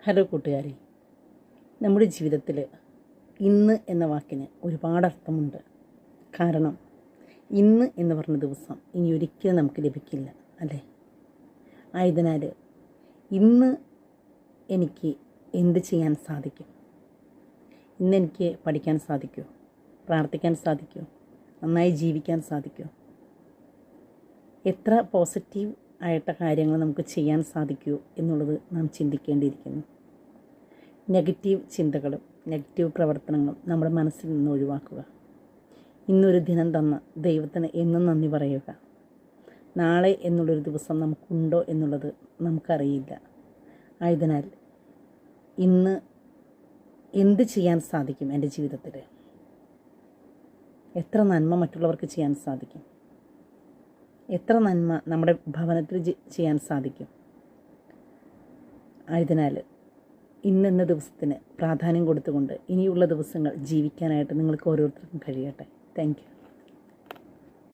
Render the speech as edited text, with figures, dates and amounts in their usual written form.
Hello കൂട്ടുകാരെ, നമ്മുടെ ജീവിതത്തിൽ ഇന്ന് എന്ന വാക്കിന് ഒരുപാട് അർത്ഥമുണ്ട്. കാരണം ഇന്ന് എന്ന് പറഞ്ഞ ദിവസം ഇനി ഒരിക്കലും നമുക്ക് ലഭിക്കില്ല, അല്ലേ? ആയതിനാൽ ഇന്ന് എനിക്ക് എന്ത് ചെയ്യാൻ സാധിക്കും? ഇന്ന് എനിക്ക് പഠിക്കാൻ സാധിക്കുമോ? പ്രാർത്ഥിക്കാൻ സാധിക്കുമോ? നന്നായി ജീവിക്കാൻ സാധിക്കുമോ? എത്ര പോസിറ്റീവ് ആയിട്ട കാര്യങ്ങൾ നമുക്ക് ചെയ്യാൻ സാധിക്കുമോ എന്നുള്ളത് നാം ചിന്തിക്കേണ്ടിയിരിക്കുന്നു. നെഗറ്റീവ് ചിന്തകളും നെഗറ്റീവ് പ്രവർത്തനങ്ങളും നമ്മുടെ മനസ്സിൽ നിന്ന് ഒഴിവാക്കുക. ഇന്നൊരു ദിനം തന്ന ദൈവത്തിന് എന്നും നന്ദി പറയുക. നാളെ എന്നുള്ളൊരു ദിവസം നമുക്കുണ്ടോ എന്നുള്ളത് നമുക്കറിയില്ല. ആയതിനാൽ ഇന്ന് എന്ത് ചെയ്യാൻ സാധിക്കും? എൻ്റെ ജീവിതത്തിൽ എത്ര നന്മ മറ്റുള്ളവർക്ക് ചെയ്യാൻ സാധിക്കും? എത്ര നന്മ നമ്മുടെ ഭവനത്തിൽ ചെയ്യാൻ സാധിക്കും? ആയതിനാൽ ഇന്നെന്ന ദിവസത്തിന് പ്രാധാന്യം കൊടുത്തുകൊണ്ട് ഇനിയുള്ള ദിവസങ്ങൾ ജീവിക്കാനായിട്ട് നിങ്ങൾക്ക് ഓരോരുത്തർക്കും കഴിയട്ടെ. Thank you.